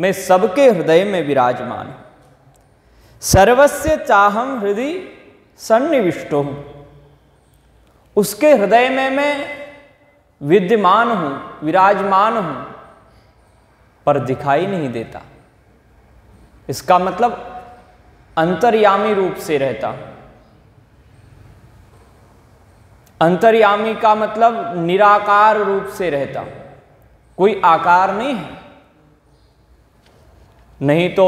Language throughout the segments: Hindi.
मैं सबके हृदय में विराजमान हूं। सर्वस्य चाहम हृदय सन्निविष्टो हूं, उसके हृदय में मैं विद्यमान हूं, विराजमान हूं, पर दिखाई नहीं देता। इसका मतलब अंतर्यामी रूप से रहता हूं। अंतर्यामी का मतलब निराकार रूप से रहता हूं, कोई आकार नहीं है। नहीं तो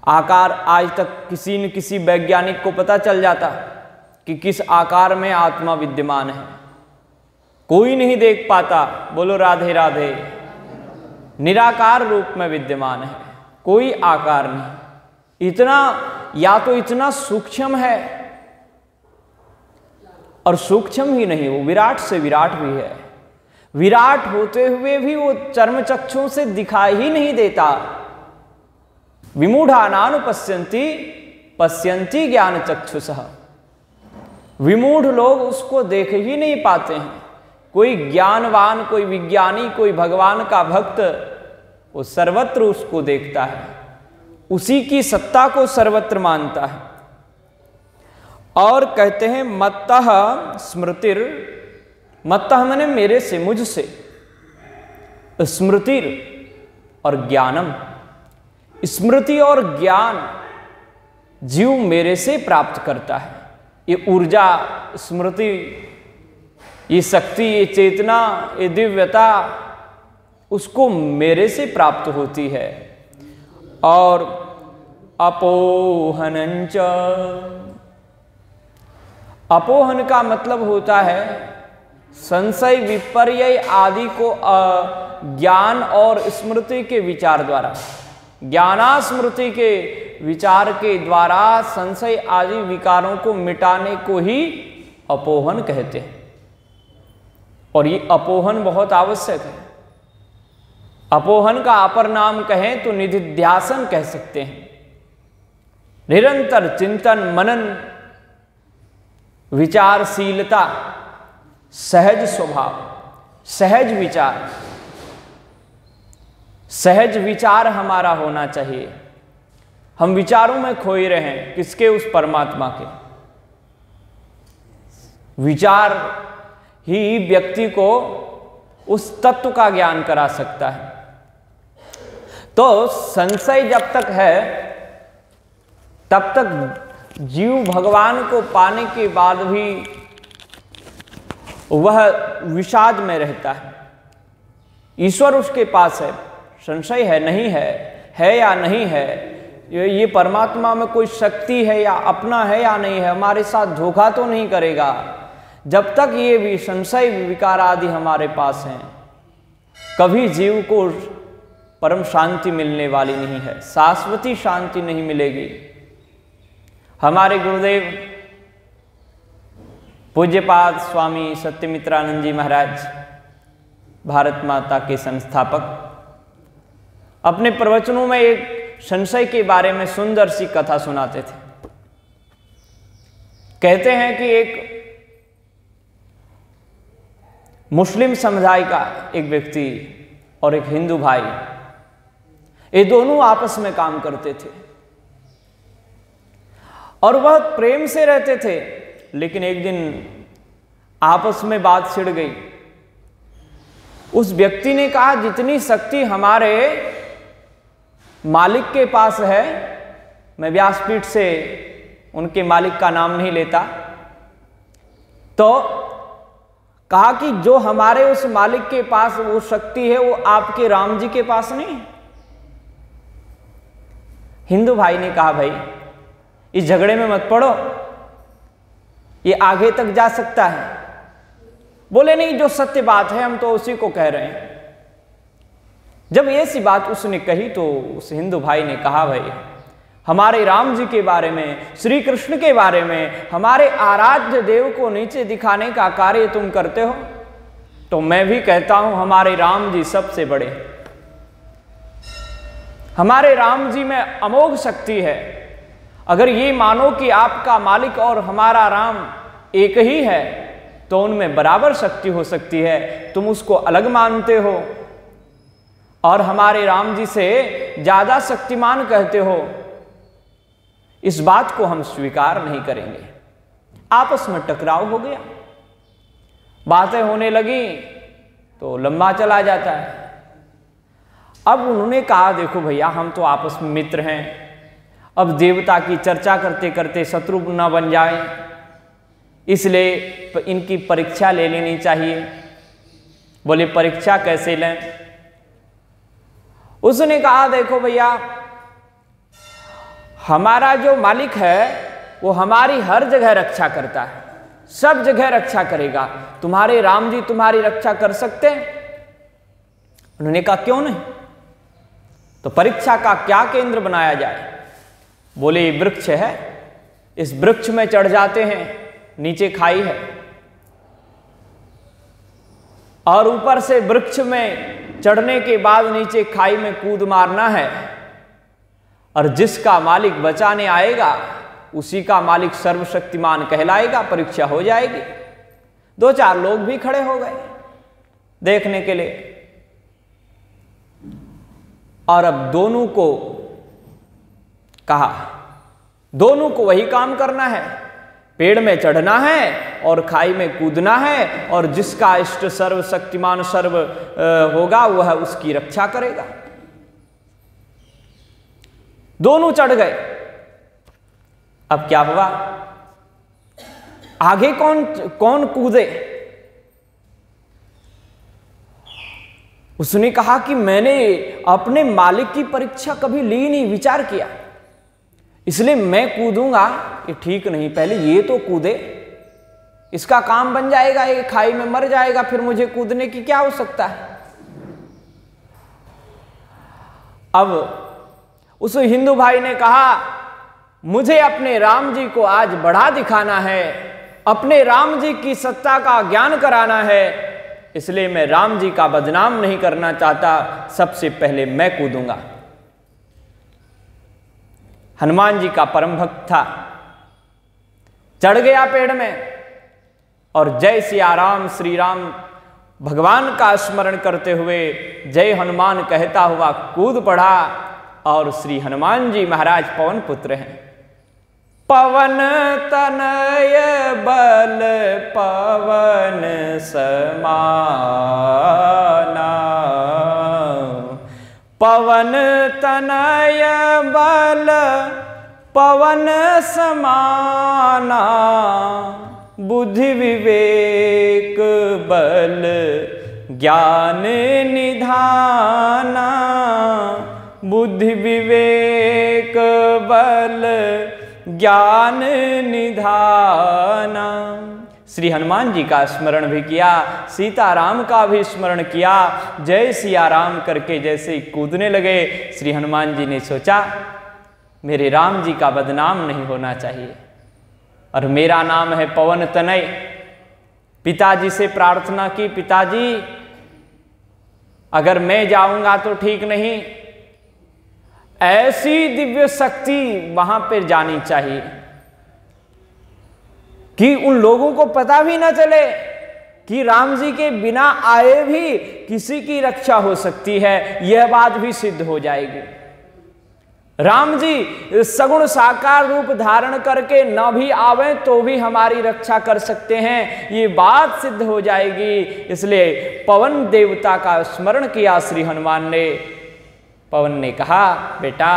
आकार आज तक किसी न किसी वैज्ञानिक को पता चल जाता कि किस आकार में आत्मा विद्यमान है। कोई नहीं देख पाता। बोलो राधे राधे। निराकार रूप में विद्यमान है, कोई आकार नहीं। इतना या तो इतना सूक्ष्म है, और सूक्ष्म ही नहीं, वो विराट से विराट भी है। विराट होते हुए भी वो चर्म चक्षुओं से दिखाई ही नहीं देता। विमूढ़ानानुपश्यन्ति पश्यन्ति ज्ञान चक्षुषः। विमूढ़ लोग उसको देख ही नहीं पाते हैं। कोई ज्ञानवान, कोई विज्ञानी, कोई भगवान का भक्त, वो सर्वत्र उसको देखता है, उसी की सत्ता को सर्वत्र मानता है। और कहते हैं मत्तः स्मृतिर, मत्तः मैंने मेरे से, मुझसे, स्मृतिर और ज्ञानम, स्मृति और ज्ञान जीव मेरे से प्राप्त करता है। ये ऊर्जा, स्मृति, ये शक्ति, ये चेतना, ये दिव्यता उसको मेरे से प्राप्त होती है। और अपोहनंच, अपोहन का मतलब होता है संशय विपर्यय आदि को ज्ञान और स्मृति के विचार द्वारा, ज्ञानास्मृति के विचार के द्वारा संशय आदि विकारों को मिटाने को ही अपोहन कहते हैं। और ये अपोहन बहुत आवश्यक है। अपोहन का अपर नाम कहें तो निधिध्यासन कह सकते हैं। निरंतर चिंतन, मनन, विचारशीलता, सहज स्वभाव, सहज विचार, सहज विचार हमारा होना चाहिए। हम विचारों में खोए रहें, किसके? उस परमात्मा के। विचार ही व्यक्ति को उस तत्व का ज्ञान करा सकता है। तो संशय जब तक है तब तक जीव भगवान को पाने के बाद भी वह विषाद में रहता है। ईश्वर उसके पास है, संशय है नहीं है या नहीं है, ये परमात्मा में कोई शक्ति है या अपना है या नहीं है, हमारे साथ धोखा तो नहीं करेगा। जब तक ये भी संशय विकार आदि हमारे पास हैं, कभी जीव को परम शांति मिलने वाली नहीं है, शाश्वती शांति नहीं मिलेगी। हमारे गुरुदेव पूज्यपाद स्वामी सत्यमित्रानंद जी महाराज, भारत माता के संस्थापक, अपने प्रवचनों में एक संशय के बारे में सुंदर सी कथा सुनाते थे। कहते हैं कि एक मुस्लिम समुदाय का एक व्यक्ति और एक हिंदू भाई, ये दोनों आपस में काम करते थे और वह प्रेम से रहते थे। लेकिन एक दिन आपस में बात छिड़ गई। उस व्यक्ति ने कहा, जितनी शक्ति हमारे मालिक के पास है, मैं व्यासपीठ से उनके मालिक का नाम नहीं लेता, तो कहा कि जो हमारे उस मालिक के पास वो शक्ति है, वो आपके राम जी के पास नहीं है। हिंदू भाई ने कहा, भाई इस झगड़े में मत पड़ो, ये आगे तक जा सकता है। बोले नहीं, जो सत्य बात है हम तो उसी को कह रहे हैं। जब ऐसी बात उसने कही तो उस हिंदू भाई ने कहा, भाई हमारे राम जी के बारे में, श्री कृष्ण के बारे में, हमारे आराध्य देव को नीचे दिखाने का कार्य तुम करते हो, तो मैं भी कहता हूं हमारे राम जी सबसे बड़े। हमारे राम जी में अमोघ शक्ति है। अगर ये मानो कि आपका मालिक और हमारा राम एक ही है, तो उनमें बराबर शक्ति हो सकती है। तुम उसको अलग मानते हो। और हमारे राम जी से ज्यादा शक्तिमान कहते हो, इस बात को हम स्वीकार नहीं करेंगे। आपस में टकराव हो गया, बातें होने लगी तो लंबा चला जाता है। अब उन्होंने कहा देखो भैया, हम तो आपस में मित्र हैं, अब देवता की चर्चा करते करते शत्रु न बन जाए, इसलिए इनकी परीक्षा ले लेनी चाहिए। बोले परीक्षा कैसे लें? उसने कहा देखो भैया, हमारा जो मालिक है वो हमारी हर जगह रक्षा करता है, सब जगह रक्षा करेगा। तुम्हारे राम जी तुम्हारी रक्षा कर सकते हैं? उन्होंने कहा क्यों नहीं। तो परीक्षा का क्या केंद्र बनाया जाए? बोले वृक्ष है, इस वृक्ष में चढ़ जाते हैं, नीचे खाई है, और ऊपर से वृक्ष में चढ़ने के बाद नीचे खाई में कूद मारना है, और जिसका मालिक बचाने आएगा उसी का मालिक सर्वशक्तिमान कहलाएगा। परीक्षा हो जाएगी। 2-4 लोग भी खड़े हो गए देखने के लिए, और अब दोनों को कहा, दोनों को वही काम करना है, पेड़ में चढ़ना है और खाई में कूदना है, और जिसका इष्ट सर्वशक्तिमान सर्व होगा वह उसकी रक्षा करेगा। दोनों चढ़ गए। अब क्या हुआ? आगे कौन कूदे? उसने कहा कि मैंने अपने मालिक की परीक्षा कभी ली नहीं, विचार किया, इसलिए मैं कूदूंगा ये ठीक नहीं, पहले ये तो कूदे, इसका काम बन जाएगा, ये खाई में मर जाएगा, फिर मुझे कूदने की क्या हो सकता है। अब उस हिंदू भाई ने कहा मुझे अपने राम जी को आज बढ़ा दिखाना है, अपने राम जी की सत्ता का ज्ञान कराना है, इसलिए मैं राम जी का बदनाम नहीं करना चाहता, सबसे पहले मैं कूदूंगा। हनुमान जी का परम भक्त था, चढ़ गया पेड़ में और जय सिया राम श्री राम भगवान का स्मरण करते हुए जय हनुमान कहता हुआ कूद पड़ा। और श्री हनुमान जी महाराज पवन पुत्र हैं। पवन तनय बल पवन समाना, पवन तनय बल पवन समाना, बुद्धि विवेक बल ज्ञान निधाना, बुद्धि विवेक बल ज्ञान निधाना। श्री हनुमान जी का स्मरण भी किया, सीताराम का भी स्मरण किया, जय सिया राम करके जैसे ही कूदने लगे, श्री हनुमान जी ने सोचा मेरे राम जी का बदनाम नहीं होना चाहिए, और मेरा नाम है पवन तनय। पिताजी से प्रार्थना की, पिताजी अगर मैं जाऊंगा तो ठीक नहीं, ऐसी दिव्य शक्ति वहां पर जानी चाहिए कि उन लोगों को पता भी ना चले कि राम जी के बिना आए भी किसी की रक्षा हो सकती है, यह बात भी सिद्ध हो जाएगी। राम जी सगुण साकार रूप धारण करके न भी आवे तो भी हमारी रक्षा कर सकते हैं, ये बात सिद्ध हो जाएगी। इसलिए पवन देवता का स्मरण किया श्री हनुमान ने। पवन ने कहा बेटा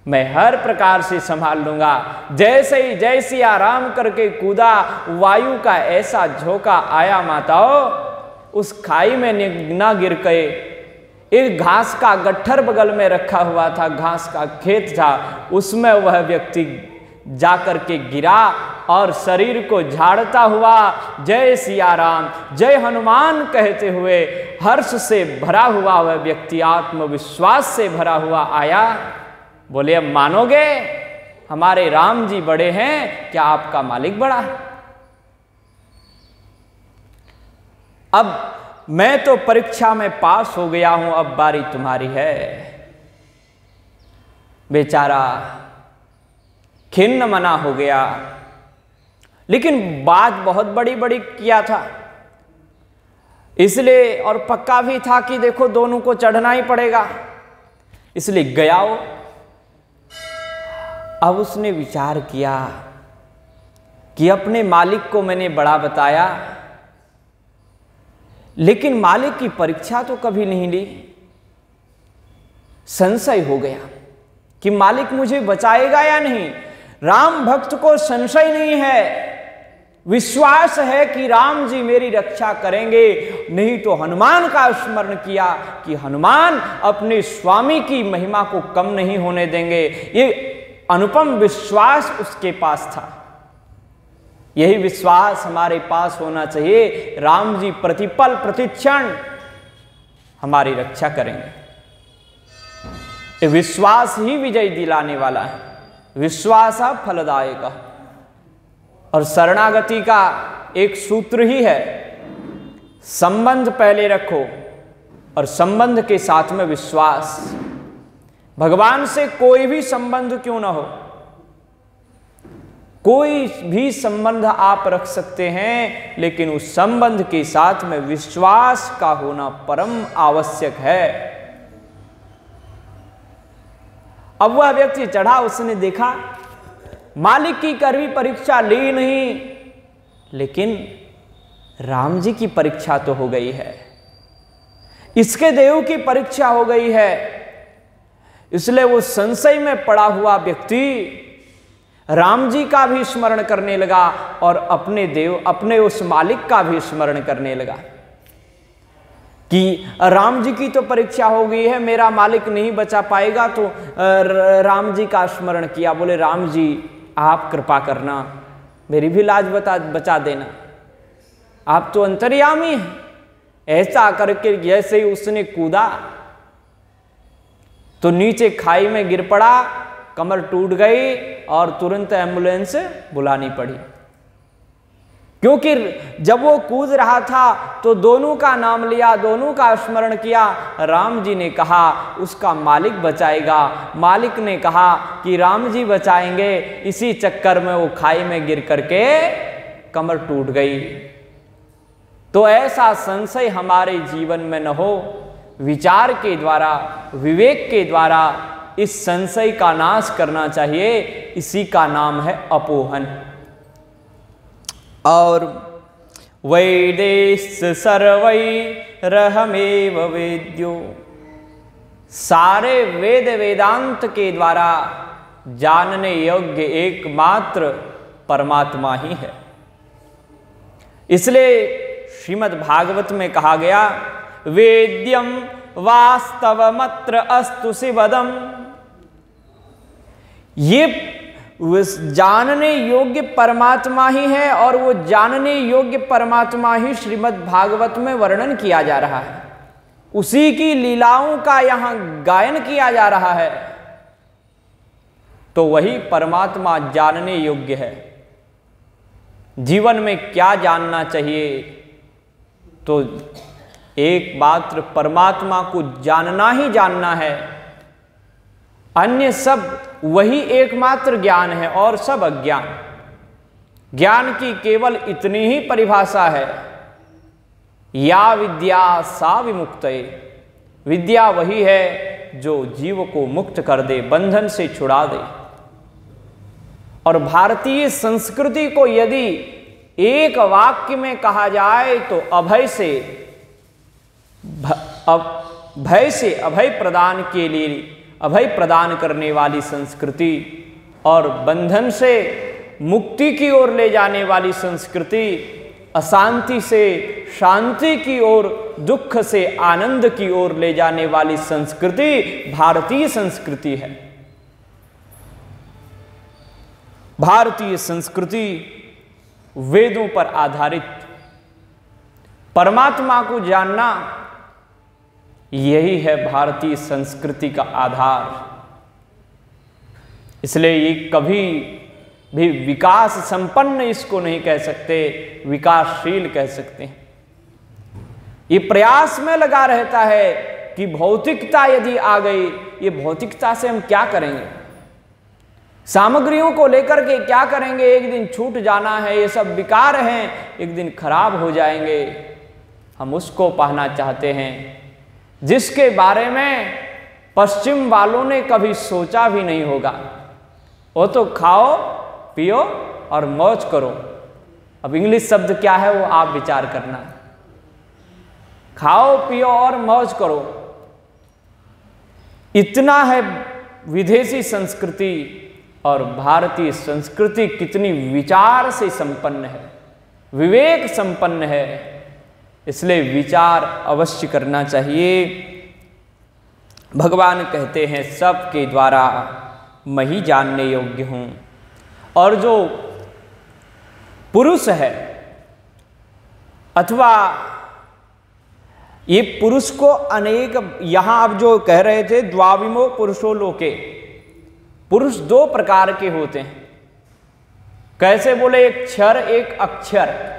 मैं हर प्रकार से संभाल लूंगा। जैसे ही जय सिया राम करके कूदा, वायु का ऐसा झोंका आया माताओ, उस खाई में न गिर गए। एक घास का गट्ठर बगल में रखा हुआ था, घास का खेत था, उसमें वह व्यक्ति जाकर के गिरा और शरीर को झाड़ता हुआ जय सिया राम जय हनुमान कहते हुए हर्ष से भरा हुआ वह व्यक्ति आत्मविश्वास से भरा हुआ आया। बोले अब मानोगे हमारे राम जी बड़े हैं, क्या आपका मालिक बड़ा है? अब मैं तो परीक्षा में पास हो गया हूं, अब बारी तुम्हारी है। बेचारा खिन्न मना हो गया, लेकिन बात बहुत बड़ी बड़ी किया था। इसलिए और पक्का भी था कि देखो दोनों को चढ़ना ही पड़ेगा, इसलिए गया वो। अब उसने विचार किया कि अपने मालिक को मैंने बड़ा बताया, लेकिन मालिक की परीक्षा तो कभी नहीं ली। संशय हो गया कि मालिक मुझे बचाएगा या नहीं। राम भक्त को संशय नहीं है, विश्वास है कि राम जी मेरी रक्षा करेंगे। नहीं तो हनुमान का स्मरण किया कि हनुमान अपने स्वामी की महिमा को कम नहीं होने देंगे। ये अनुपम विश्वास उसके पास था। यही विश्वास हमारे पास होना चाहिए। राम जी प्रतिपल प्रतिक्षण हमारी रक्षा करेंगे। ये विश्वास ही विजय दिलाने वाला है। विश्वास फलदायक। और शरणागति का एक सूत्र ही है, संबंध पहले रखो और संबंध के साथ में विश्वास। भगवान से कोई भी संबंध क्यों ना हो, कोई भी संबंध आप रख सकते हैं, लेकिन उस संबंध के साथ में विश्वास का होना परम आवश्यक है। अब वह व्यक्ति चढ़ा, उसने देखा मालिक की कड़वी परीक्षा ली नहीं, लेकिन राम जी की परीक्षा तो हो गई है, इसके देव की परीक्षा हो गई है। इसलिए वो संशय में पड़ा हुआ व्यक्ति राम जी का भी स्मरण करने लगा और अपने देव, अपने उस मालिक का भी स्मरण करने लगा कि राम जी की तो परीक्षा हो गई है, मेरा मालिक नहीं बचा पाएगा। तो राम जी का स्मरण किया, बोले राम जी आप कृपा करना, मेरी भी लाज बचा देना, आप तो अंतर्यामी हैं। ऐसा करके जैसे ही उसने कूदा तो नीचे खाई में गिर पड़ा, कमर टूट गई और तुरंत एम्बुलेंस बुलानी पड़ी। क्योंकि जब वो कूद रहा था तो दोनों का नाम लिया, दोनों का स्मरण किया। राम जी ने कहा उसका मालिक बचाएगा, मालिक ने कहा कि राम जी बचाएंगे। इसी चक्कर में वो खाई में गिर करके कमर टूट गई। तो ऐसा संशय हमारे जीवन में न हो। विचार के द्वारा, विवेक के द्वारा इस संशय का नाश करना चाहिए। इसी का नाम है अपोहन। और वैदेश सर्वैरहमेव वेद्यो, सारे वेद वेदांत के द्वारा जानने योग्य एकमात्र परमात्मा ही है। इसलिए श्रीमद् भागवत में कहा गया, वेद्यम वास्तवमत्र अस्तु शिवदम। ये जानने योग्य परमात्मा ही है और वो जानने योग्य परमात्मा ही श्रीमद् भागवत में वर्णन किया जा रहा है। उसी की लीलाओं का यहां गायन किया जा रहा है। तो वही परमात्मा जानने योग्य है। जीवन में क्या जानना चाहिए, तो एकमात्र परमात्मा को जानना ही जानना है। अन्य सब वही एकमात्र ज्ञान है और सब अज्ञान। ज्ञान की केवल इतनी ही परिभाषा है, या विद्या सा विमुक्तये। विद्या वही है जो जीव को मुक्त कर दे, बंधन से छुड़ा दे। और भारतीय संस्कृति को यदि एक वाक्य में कहा जाए तो अभय से अभय प्रदान के लिए, अभय प्रदान करने वाली संस्कृति और बंधन से मुक्ति की ओर ले जाने वाली संस्कृति, अशांति से शांति की ओर, दुख से आनंद की ओर ले जाने वाली संस्कृति भारतीय संस्कृति है। भारतीय संस्कृति वेदों पर आधारित, परमात्मा को जानना यही है भारतीय संस्कृति का आधार। इसलिए ये कभी भी विकास संपन्न इसको नहीं कह सकते, विकासशील कह सकते हैं। ये प्रयास में लगा रहता है कि भौतिकता यदि आ गई, ये भौतिकता से हम क्या करेंगे, सामग्रियों को लेकर के क्या करेंगे, एक दिन छूट जाना है, ये सब विकार हैं, एक दिन खराब हो जाएंगे। हम उसको पाना चाहते हैं जिसके बारे में पश्चिम वालों ने कभी सोचा भी नहीं होगा। वो तो खाओ पियो और मौज करो। अब इंग्लिश शब्द क्या है वो आप विचार करना। खाओ पियो और मौज करो, इतना है विदेशी संस्कृति। और भारतीय संस्कृति कितनी विचार से संपन्न है, विवेक संपन्न है। इसलिए विचार अवश्य करना चाहिए। भगवान कहते हैं सबके द्वारा मैं ही जानने योग्य हूं। और जो पुरुष है अथवा ये पुरुष को अनेक, यहां आप जो कह रहे थे द्वाविमो पुरुषो लोके, पुरुष दो प्रकार के होते हैं। कैसे बोले? एक क्षर एक अक्षर।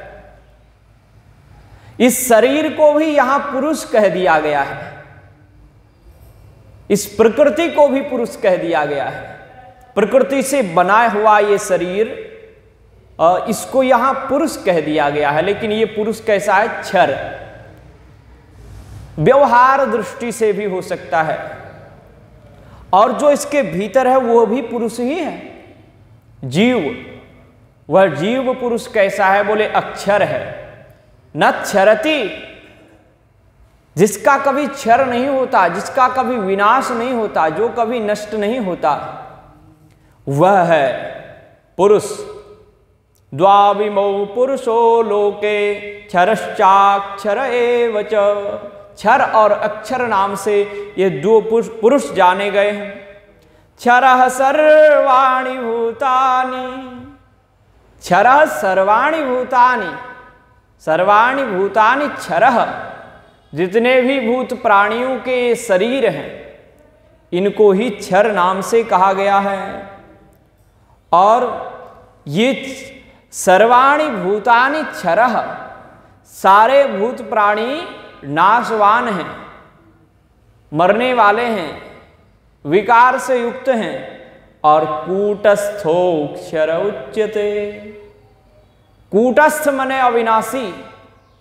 इस शरीर को भी यहां पुरुष कह दिया गया है, इस प्रकृति को भी पुरुष कह दिया गया है। प्रकृति से बना हुआ ये शरीर, इसको यहां पुरुष कह दिया गया है। लेकिन ये पुरुष कैसा है? क्षर। व्यवहार दृष्टि से भी हो सकता है। और जो इसके भीतर है वो भी पुरुष ही है, जीव। वह जीव पुरुष कैसा है? बोले अक्षर है। न क्षरति, जिसका कभी क्षर नहीं होता, जिसका कभी विनाश नहीं होता, जो कभी नष्ट नहीं होता, वह है पुरुष। द्वाविमौ पुरुषो लोके क्षरश्चाक्षर एव च। क्षर और अक्षर नाम से ये दो पुरुष जाने गए हैं। क्षरः सर्वाणि भूतानि, क्षरः सर्वाणि भूतानि, सर्वाणि भूतानि क्षरः। जितने भी भूत प्राणियों के शरीर हैं इनको ही क्षर नाम से कहा गया है। और ये सर्वाणि भूतानि क्षरः, सारे भूत प्राणी नाशवान हैं, मरने वाले हैं, विकार से युक्त हैं। और कूटस्थोक्षर उच्यते। कूटस्थ मने अविनाशी,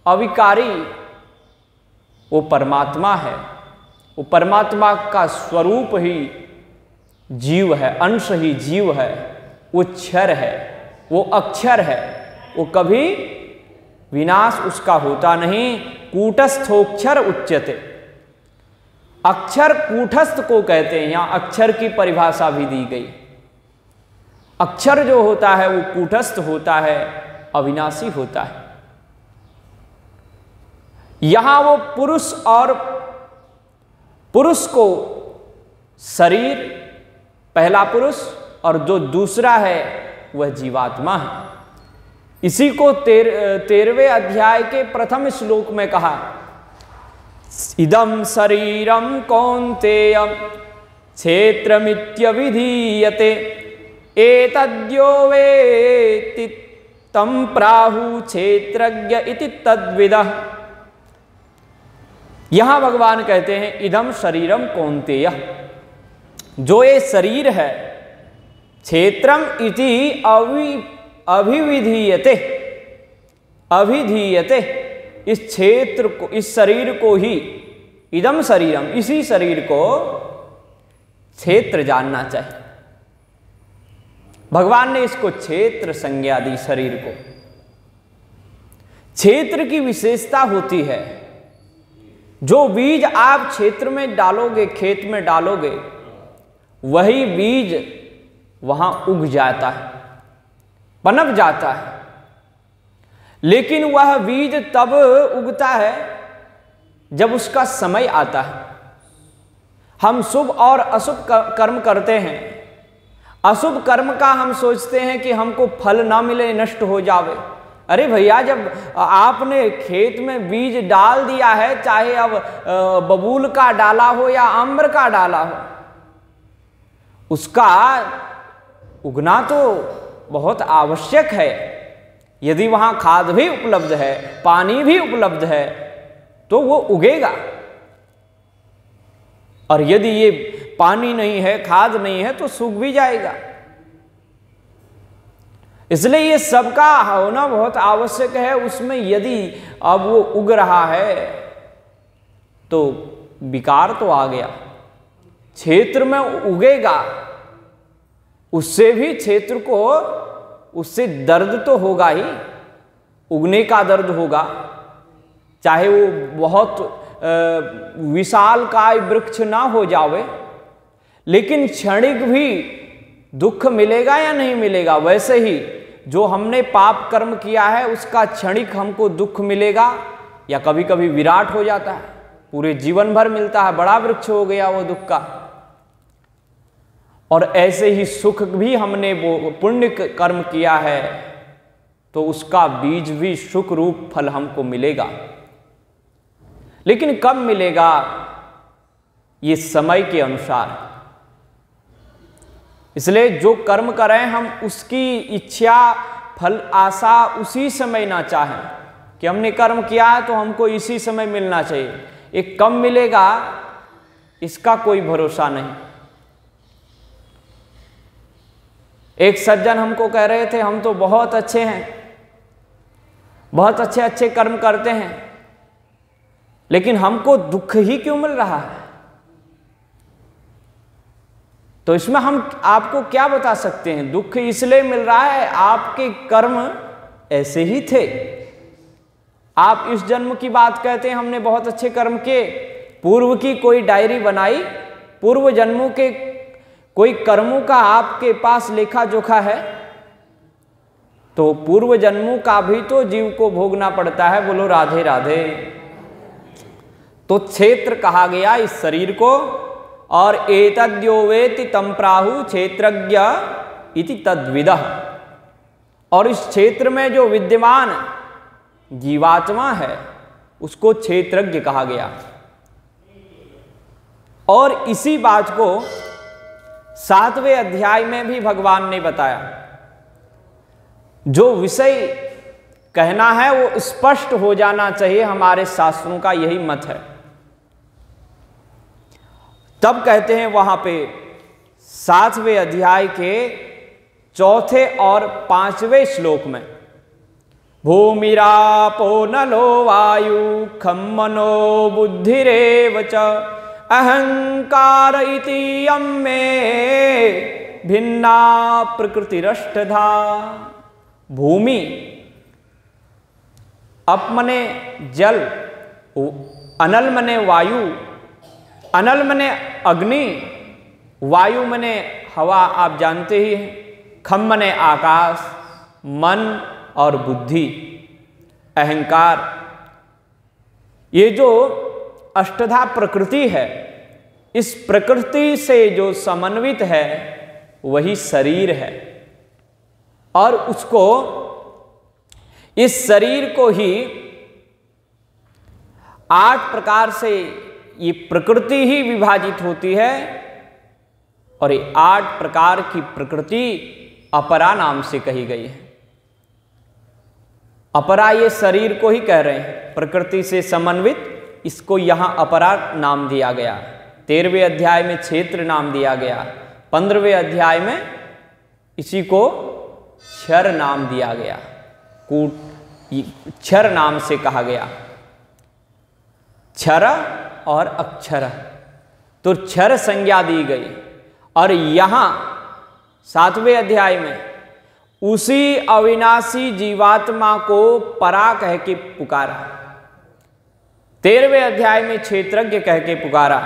अविकारी, वो परमात्मा है। वो परमात्मा का स्वरूप ही जीव है, अंश ही जीव है। वो क्षर है, वो अक्षर है, वो कभी विनाश उसका होता नहीं। कूटस्थोक्षर उच्यते। अक्षर कूटस्थ को कहते हैं। यहां अक्षर की परिभाषा भी दी गई। अक्षर जो होता है वो कूटस्थ होता है, अविनाशी होता है। यहां वो पुरुष, और पुरुष को शरीर पहला पुरुष, और जो दूसरा है वह जीवात्मा है। इसी को 13वें अध्याय के प्रथम श्लोक में कहा, इदं शरीरम कौन्तेय क्षेत्रमित्यभिधीयते एतद्यो वेत्ति तं प्राहु क्षेत्रज्ञ इति तद्विदः। यहां भगवान कहते हैं इदं शरीरम कौन्तेय, जो ये शरीर है, क्षेत्रम इति अभिविधीयते, अभिधीयते, इस क्षेत्र को, इस शरीर को ही, इदम शरीरम, इसी शरीर को क्षेत्र जानना चाहिए। भगवान ने इसको क्षेत्र संज्ञा दी शरीर को। क्षेत्र की विशेषता होती है, जो बीज आप क्षेत्र में डालोगे, खेत में डालोगे, वही बीज वहां उग जाता है, पनप जाता है। लेकिन वह बीज तब उगता है जब उसका समय आता है। हम शुभ और अशुभ कर्म करते हैं। अशुभ कर्म का हम सोचते हैं कि हमको फल ना मिले, नष्ट हो जावे। अरे भैया, जब आपने खेत में बीज डाल दिया है, चाहे अब बबूल का डाला हो या आम्र का डाला हो, उसका उगना तो बहुत आवश्यक है। यदि वहां खाद भी उपलब्ध है, पानी भी उपलब्ध है, तो वो उगेगा। और यदि ये पानी नहीं है, खाद नहीं है, तो सूख भी जाएगा। इसलिए ये सबका होना बहुत आवश्यक है। उसमें यदि अब वो उग रहा है तो विकार तो आ गया, क्षेत्र में उगेगा, उससे भी क्षेत्र को, उससे दर्द तो होगा ही, उगने का दर्द होगा, चाहे वो बहुत विशालकाय वृक्ष ना हो जावे, लेकिन क्षणिक भी दुख मिलेगा या नहीं मिलेगा। वैसे ही जो हमने पाप कर्म किया है उसका क्षणिक हमको दुख मिलेगा, या कभी कभी विराट हो जाता है, पूरे जीवन भर मिलता है, बड़ा वृक्ष हो गया वो दुख का। और ऐसे ही सुख भी हमने वो पुण्य कर्म किया है तो उसका बीज भी सुख रूप फल हमको मिलेगा, लेकिन कब मिलेगा, ये समय के अनुसार। इसलिए जो कर्म करें हम उसकी इच्छा फल आशा उसी समय ना चाहें कि हमने कर्म किया है तो हमको इसी समय मिलना चाहिए, एक कब मिलेगा इसका कोई भरोसा नहीं। एक सज्जन हमको कह रहे थे हम तो बहुत अच्छे हैं, बहुत अच्छे अच्छे कर्म करते हैं, लेकिन हमको दुख ही क्यों मिल रहा है। तो इसमें हम आपको क्या बता सकते हैं, दुख इसलिए मिल रहा है आपके कर्म ऐसे ही थे। आप इस जन्म की बात कहते हैं हमने बहुत अच्छे कर्म किए, पूर्व की कोई डायरी बनाई, पूर्व जन्मों के कोई कर्मों का आपके पास लेखा जोखा है, तो पूर्व जन्मों का भी तो जीव को भोगना पड़ता है। बोलो राधे राधे। तो क्षेत्र कहा गया इस शरीर को, और एतद्यो वेति तम प्राहु क्षेत्रज्ञ इति तद्विदः। और इस क्षेत्र में जो विद्यमान जीवात्मा है उसको क्षेत्रज्ञ कहा गया। और इसी बात को 7वें अध्याय में भी भगवान ने बताया। जो विषय कहना है वो स्पष्ट हो जाना चाहिए, हमारे शास्त्रों का यही मत है। तब कहते हैं वहां पे 7वें अध्याय के 4थे और 5वें श्लोक में, भूमिरापो नलो वायु खम मनो बुद्धिरेव च अहंकार इति यम्मे भिन्ना प्रकृतिरष्टधा। भूमि, अप मने जल, अनल मने वायु, अनल मने अग्नि, वायु मने हवा, आप जानते ही हैं, खम मने आकाश, मन और बुद्धि, अहंकार। ये जो अष्टधा प्रकृति है, इस प्रकृति से जो समन्वित है वही शरीर है। और उसको, इस शरीर को ही 8 प्रकार से ये प्रकृति ही विभाजित होती है। और ये 8 प्रकार की प्रकृति अपरा नाम से कही गई है। अपरा ये शरीर को ही कह रहे हैं, प्रकृति से समन्वित, इसको यहां अपरा नाम दिया गया। 13वें अध्याय में क्षेत्र नाम दिया गया, 15वें अध्याय में इसी को क्षर नाम दिया गया, क्षर नाम से कहा गया। क्षर और अक्षर, तो क्षर संज्ञा दी गई। और यहां 7वें अध्याय में उसी अविनाशी जीवात्मा को परा कह के पुकारा, 13वें अध्याय में क्षेत्रज्ञ कह के पुकारा,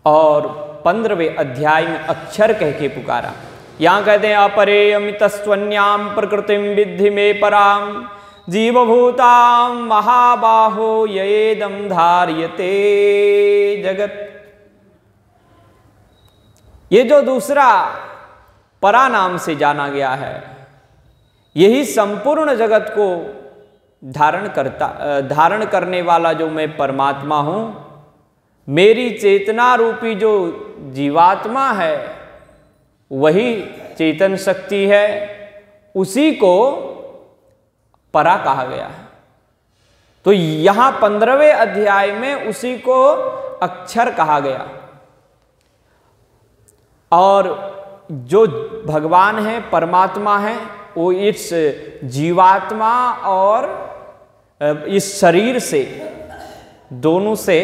और 15वें अध्याय में अक्षर कह के पुकारा। यहां कहते हैं अपरेयमितस्त्वन्याम प्रकृतिम विद्धि में पराम जीवभूताम महाबाहो येदम धार्यते जगत। ये जो दूसरा परा नाम से जाना गया है, यही संपूर्ण जगत को धारण करने वाला जो मैं परमात्मा हूं, मेरी चेतना रूपी जो जीवात्मा है वही चेतन शक्ति है, उसी को परा कहा गया है। तो यहां 15वें अध्याय में उसी को अक्षर कहा गया। और जो भगवान है, परमात्मा है, वो इस जीवात्मा और इस शरीर से, दोनों से,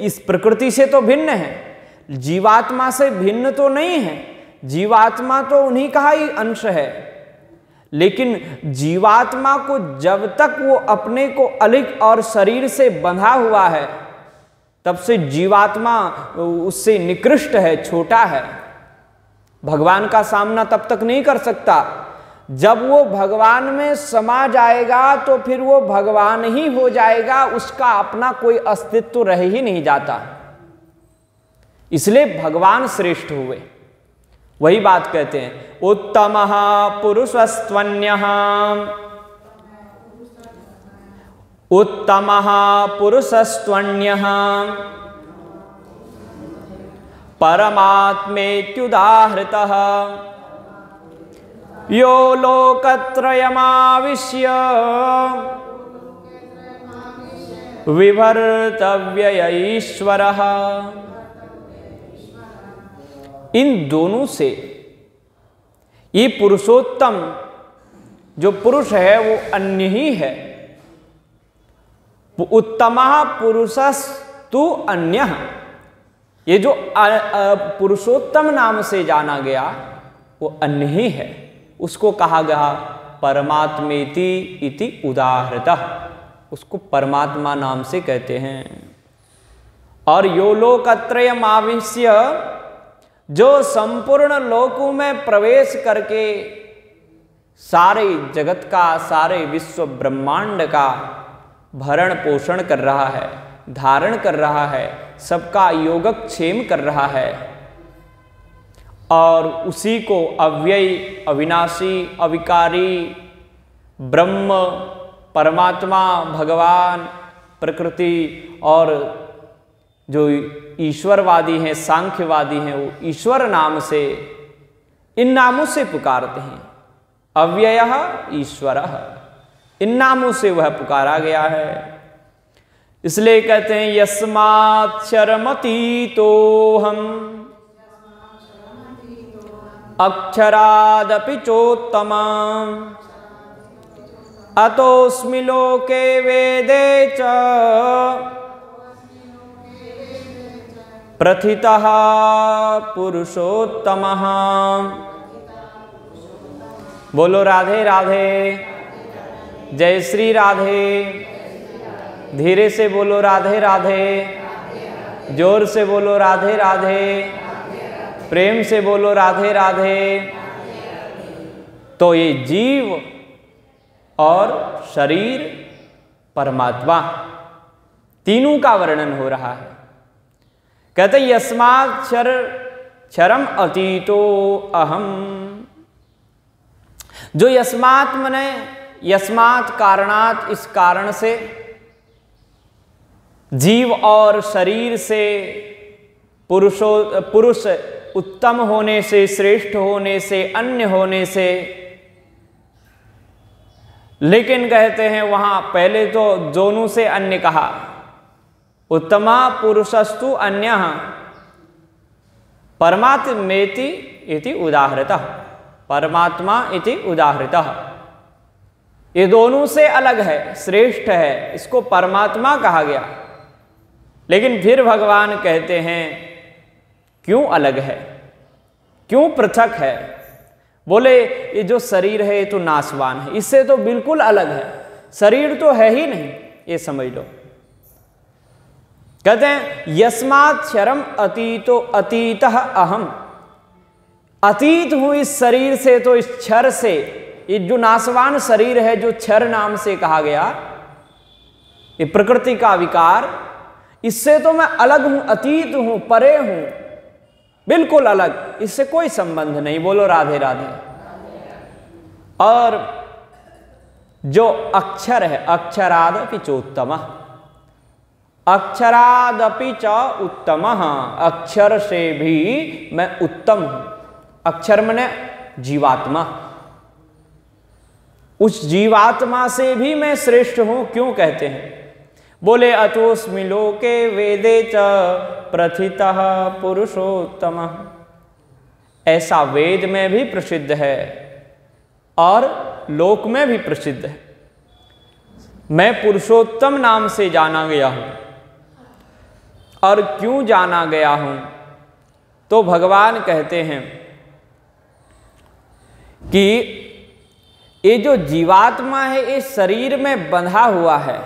इस प्रकृति से तो भिन्न है, जीवात्मा से भिन्न तो नहीं है। जीवात्मा तो उन्हीं का ही अंश है, लेकिन जीवात्मा को जब तक वो अपने को अलग और शरीर से बंधा हुआ है, तब से जीवात्मा उससे निकृष्ट है, छोटा है, भगवान का सामना तब तक नहीं कर सकता। जब वो भगवान में समा जाएगा तो फिर वो भगवान ही हो जाएगा, उसका अपना कोई अस्तित्व रह ही नहीं जाता। इसलिए भगवान श्रेष्ठ हुए। वही बात कहते हैं, उत्तमः पुरुषस्त्वन्यः, उत्तमः पुरुषस्त्वन्यः परमात्मेत्युदाहृतः यो लोकत्रयमाविश्य विभर्तव्य ईश्वरः। इन दोनों से ये पुरुषोत्तम जो पुरुष है वो अन्य ही है। उत्तमः पुरुषस्तु अन्यः, ये जो पुरुषोत्तम नाम से जाना गया वो अन्य ही है, उसको कहा गया परमात्मेति इति उदाहृतः, उसको परमात्मा नाम से कहते हैं। और यो लोकत्रयमाविश्य, जो संपूर्ण लोकों में प्रवेश करके सारे जगत का, सारे विश्व ब्रह्मांड का भरण पोषण कर रहा है, धारण कर रहा है, सबका योगक्षेम कर रहा है, और उसी को अव्यय, अविनाशी, अविकारी ब्रह्म, परमात्मा, भगवान, प्रकृति और जो ईश्वरवादी हैं, सांख्यवादी हैं, वो ईश्वर नाम से, इन नामों से पुकारते हैं। अव्ययः ईश्वरः, इन नामों से वह पुकारा गया है। इसलिए कहते हैं यस्माक्षरमतीतोऽहम् अक्षरादपि चोत्तमम् अतोऽस्मि लोके वेदे च प्रथितः पुरुषोत्तमः। बोलो राधे राधे, जय श्री राधे। धीरे से बोलो राधे राधे, जोर से बोलो राधे राधे, प्रेम से बोलो राधे राधे। तो ये जीव और शरीर, परमात्मा, तीनों का वर्णन हो रहा है। कहते यस्मात् क्षरम अतीतो अहम। जो यस्मात् मने यस्मात् कारणात्, इस कारण से, जीव और शरीर से, पुरुष उत्तम होने से, श्रेष्ठ होने से, अन्य होने से। लेकिन कहते हैं वहां पहले तो दोनों से अन्य कहा, उत्तमा पुरुषस्तु अन्यः परमात्मेति इति उदाहृतः, परमात्मा इति उदाहृतः। ये दोनों से अलग है, श्रेष्ठ है, इसको परमात्मा कहा गया। लेकिन फिर भगवान कहते हैं क्यों अलग है, क्यों पृथक है? बोले ये जो शरीर है ये तो नाशवान है, इससे तो बिल्कुल अलग है, शरीर तो है ही नहीं, ये समझ लो। कहते हैं यस्मात् क्षरम अतीतो अतीतः अहम, अतीत हूं इस शरीर से, तो इस क्षर से, ये जो नाशवान शरीर है, जो क्षर नाम से कहा गया, ये प्रकृति का विकार, इससे तो मैं अलग हूं, अतीत हूं, परे हूं, बिल्कुल अलग, इससे कोई संबंध नहीं। बोलो राधे राधे। और जो अक्षर है, अक्षरादपि चोत्तमः, अक्षरादपि च उत्तमः, अक्षर से भी मैं उत्तम हूं। अक्षर माने जीवात्मा, उस जीवात्मा से भी मैं श्रेष्ठ हूं। क्यों कहते हैं? बोले अतोस्मि लोके वेदे च प्रथितः पुरुषोत्तमः। ऐसा वेद में भी प्रसिद्ध है और लोक में भी प्रसिद्ध है। मैं पुरुषोत्तम नाम से जाना गया हूं। और क्यों जाना गया हूं? तो भगवान कहते हैं कि ये जो जीवात्मा है ये शरीर में बंधा हुआ है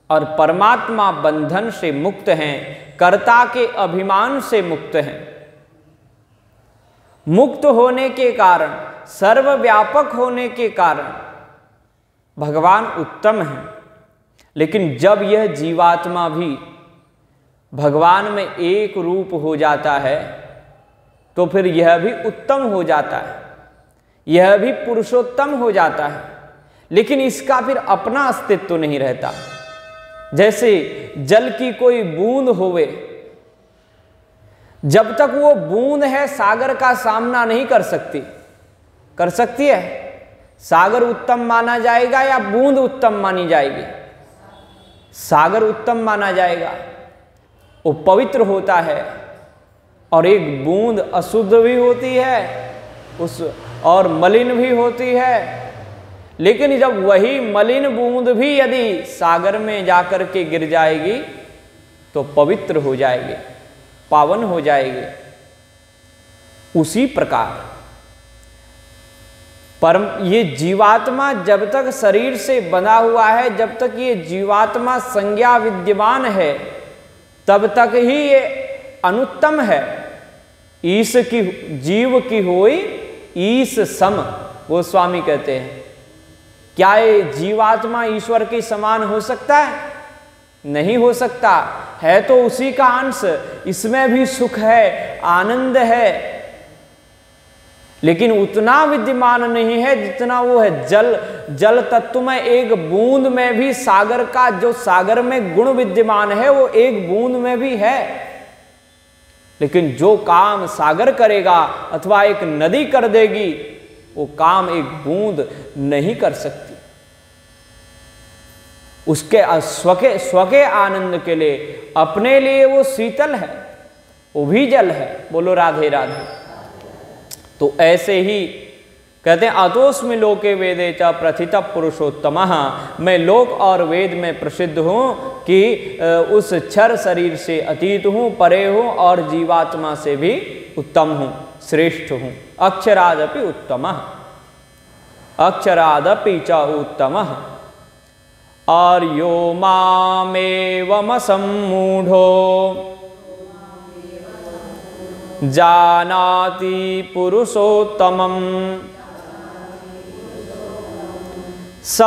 और परमात्मा बंधन से मुक्त हैं, कर्ता के अभिमान से मुक्त हैं। मुक्त होने के कारण, सर्वव्यापक होने के कारण भगवान उत्तम हैं। लेकिन जब यह जीवात्मा भी भगवान में एक रूप हो जाता है तो फिर यह भी उत्तम हो जाता है, यह भी पुरुषोत्तम हो जाता है। लेकिन इसका फिर अपना अस्तित्व नहीं रहता। जैसे जल की कोई बूंद होवे, जब तक वो बूंद है सागर का सामना नहीं कर सकती। कर सकती है? सागर उत्तम माना जाएगा या बूंद उत्तम मानी जाएगी? सागर उत्तम माना जाएगा। वो पवित्र होता है और एक बूंद अशुद्ध भी होती है उस और मलिन भी होती है। लेकिन जब वही मलिन बूंद भी यदि सागर में जाकर के गिर जाएगी तो पवित्र हो जाएगी, पावन हो जाएगी। उसी प्रकार परम ये जीवात्मा जब तक शरीर से बंधा हुआ है, जब तक ये जीवात्मा संज्ञा विद्यमान है, तब तक ही ये अनुत्तम है। ईश की जीव की होई ईश सम, गोस्वामी कहते हैं। क्या ये जीवात्मा ईश्वर के समान हो सकता है? नहीं हो सकता। है तो उसी का अंश, इसमें भी सुख है, आनंद है, लेकिन उतना विद्यमान नहीं है जितना वो है। जल तत्व में एक बूंद में भी सागर का जो सागर में गुण विद्यमान है वो एक बूंद में भी है। लेकिन जो काम सागर करेगा अथवा एक नदी कर देगी, वो काम एक बूंद नहीं कर सकती। उसके स्वके आनंद के लिए, अपने लिए वो शीतल है, वो भी जल है। बोलो राधे राधे। तो ऐसे ही कहते हैं अतोस्मि लोके वेदे च प्रथितः पुरुषोत्तमः, मैं लोक और वेद में प्रसिद्ध हूँ कि उस क्षर शरीर से अतीत हूँ, परे हूँ और जीवात्मा से भी उत्तम हूँ, श्रेष्ठ हूँ। अक्षरादपि उत्तमः, अक्षरादपि च उत्तमः। और यो मामेवम सम्मूढ़ो जानाति पुरुषोत्तमम् स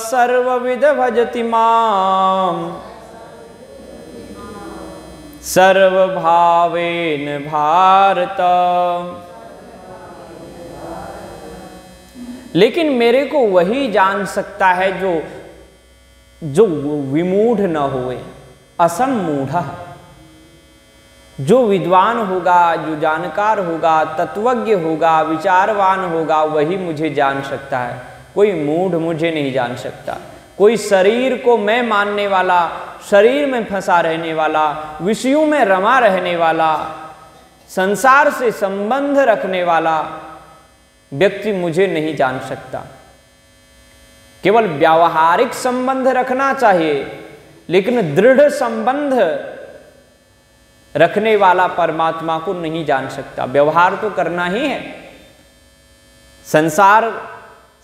सर्वविद भजति माम् सर्वभावेन भारत। लेकिन मेरे को वही जान सकता है जो विमूढ़ न होए, असम्मूढ़। जो विद्वान होगा, जो जानकार होगा, तत्वज्ञ होगा, विचारवान होगा, वही मुझे जान सकता है। कोई मूढ़ मुझे नहीं जान सकता। कोई शरीर को मैं मानने वाला, शरीर में फंसा रहने वाला, विषयों में रमा रहने वाला, संसार से संबंध रखने वाला व्यक्ति मुझे नहीं जान सकता। केवल व्यावहारिक संबंध रखना चाहिए, लेकिन दृढ़ संबंध रखने वाला परमात्मा को नहीं जान सकता। व्यवहार तो करना ही है, संसार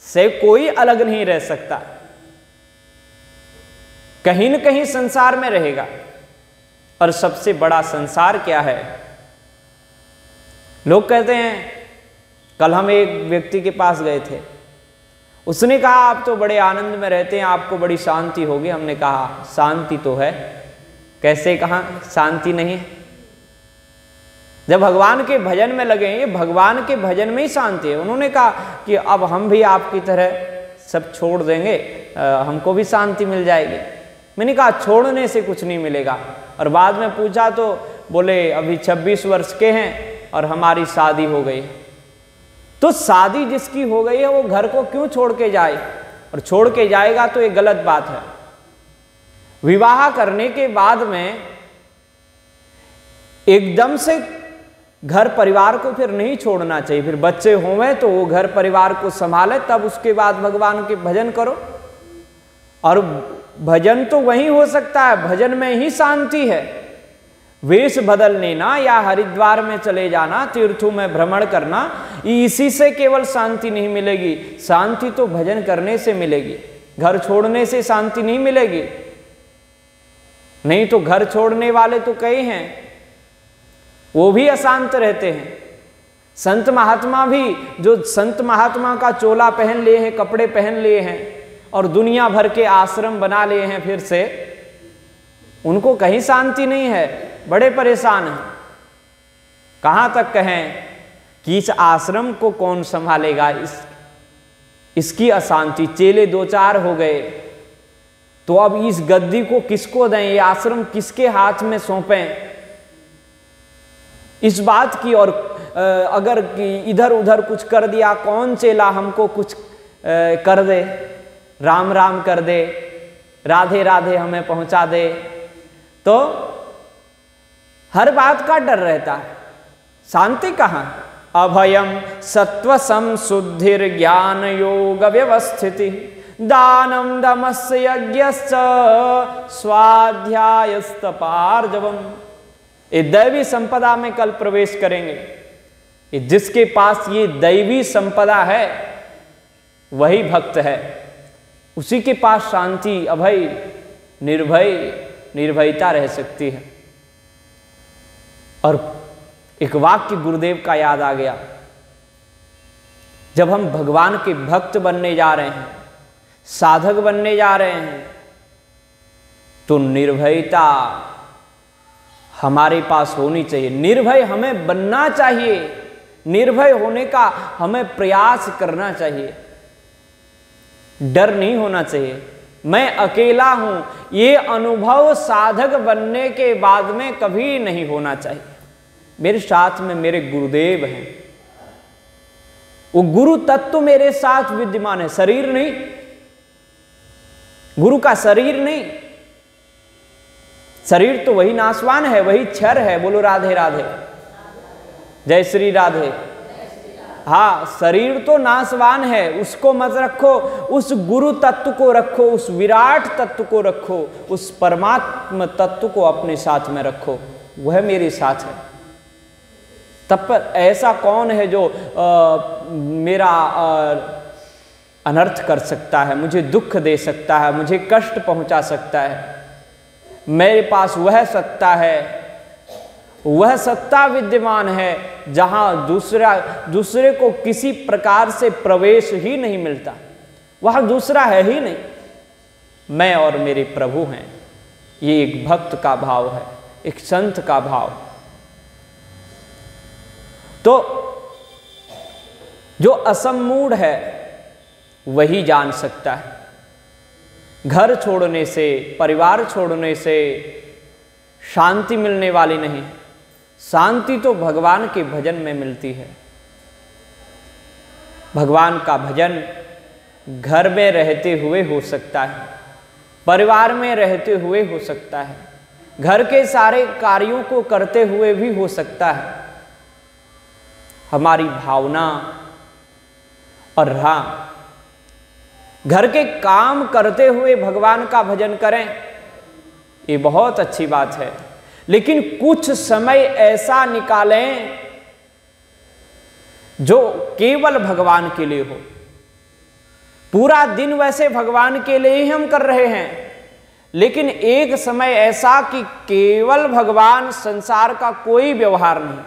से कोई अलग नहीं रह सकता, कहीं न कहीं संसार में रहेगा। और सबसे बड़ा संसार क्या है? लोग कहते हैं, कल हम एक व्यक्ति के पास गए थे, उसने कहा आप तो बड़े आनंद में रहते हैं, आपको बड़ी शांति होगी। हमने कहा शांति तो है। कैसे कहा शांति नहीं है? जब भगवान के भजन में लगे, ये भगवान के भजन में ही शांति है। उन्होंने कहा कि अब हम भी आपकी तरह सब छोड़ देंगे, हमको भी शांति मिल जाएगी। मैंने कहा छोड़ने से कुछ नहीं मिलेगा। और बाद में पूछा तो बोले अभी 26 वर्ष के हैं और हमारी शादी हो गई। तो शादी जिसकी हो गई है वो घर को क्यों छोड़ के जाए? और छोड़ के जाएगा तो ये गलत बात है। विवाह करने के बाद में एकदम से घर परिवार को फिर नहीं छोड़ना चाहिए। फिर बच्चे होवें तो वो घर परिवार को संभाले, तब उसके बाद भगवान के भजन करो। और भजन तो वही हो सकता है, भजन में ही शांति है। वेश बदल लेना या हरिद्वार में चले जाना, तीर्थों में भ्रमण करना, इसी से केवल शांति नहीं मिलेगी। शांति तो भजन करने से मिलेगी, घर छोड़ने से शांति नहीं मिलेगी। नहीं तो घर छोड़ने वाले तो कई हैं, वो भी अशांत रहते हैं। संत महात्मा भी, जो संत महात्मा का चोला पहन लिए हैं, कपड़े पहन लिए हैं और दुनिया भर के आश्रम बना लिए हैं फिर से, उनको कहीं शांति नहीं है, बड़े परेशान हैं। कहाँ तक कहें कि इस आश्रम को कौन संभालेगा, इसकी अशांति। चेले दो चार हो गए तो अब इस गद्दी को किसको दें, ये आश्रम किसके हाथ में सौंपें, इस बात की। और अगर इधर उधर कुछ कर दिया, कौन चेला हमको कुछ कर दे, राम राम कर दे, राधे राधे हमें पहुंचा दे, तो हर बात का डर रहता है। शांति कहाँ? अभयम सत्व संशुद्धिर ज्ञान योग व्यवस्थिति दानम दमस्य यज्ञश्च स्वाध्यायस्तपार्जवम। ये दैवी संपदा में कल प्रवेश करेंगे। जिसके पास ये दैवी संपदा है वही भक्त है, उसी के पास शांति, अभय, निर्भयता रह सकती है। और एक वाक्य गुरुदेव का याद आ गया, जब हम भगवान के भक्त बनने जा रहे हैं, साधक बनने जा रहे हैं, तो निर्भयता हमारे पास होनी चाहिए। निर्भय हमें बनना चाहिए, निर्भय होने का हमें प्रयास करना चाहिए। डर नहीं होना चाहिए, मैं अकेला हूं, ये अनुभव साधक बनने के बाद में कभी नहीं होना चाहिए। मेरे साथ में मेरे गुरुदेव हैं, वो गुरु तत्व मेरे साथ विद्यमान है, शरीर नहीं, गुरु का शरीर नहीं। शरीर तो वही नाशवान है, वही क्षर है। बोलो राधे राधे, जय श्री राधे। हाँ, शरीर तो नाशवान है, उसको मत रखो, उस गुरु तत्व को रखो, उस विराट तत्व को रखो, उस परमात्मा तत्व को अपने साथ में रखो, वह मेरे साथ है। तब पर ऐसा कौन है जो मेरा अनर्थ कर सकता है, मुझे दुख दे सकता है, मुझे कष्ट पहुंचा सकता है। मेरे पास वह सत्ता है, वह सत्ता विद्यमान है जहां दूसरे को किसी प्रकार से प्रवेश ही नहीं मिलता, वहां दूसरा है ही नहीं, मैं और मेरे प्रभु हैं। ये एक भक्त का भाव है, एक संत का भाव। तो जो असम्मूढ़ है वही जान सकता है। घर छोड़ने से, परिवार छोड़ने से शांति मिलने वाली नहीं। शांति तो भगवान के भजन में मिलती है। भगवान का भजन घर में रहते हुए हो सकता है, परिवार में रहते हुए हो सकता है, घर के सारे कार्यों को करते हुए भी हो सकता है। हमारी भावना और हाँ, घर के काम करते हुए भगवान का भजन करें, ये बहुत अच्छी बात है। लेकिन कुछ समय ऐसा निकालें जो केवल भगवान के लिए हो। पूरा दिन वैसे भगवान के लिए ही हम कर रहे हैं, लेकिन एक समय ऐसा कि केवल भगवान, संसार का कोई व्यवहार नहीं।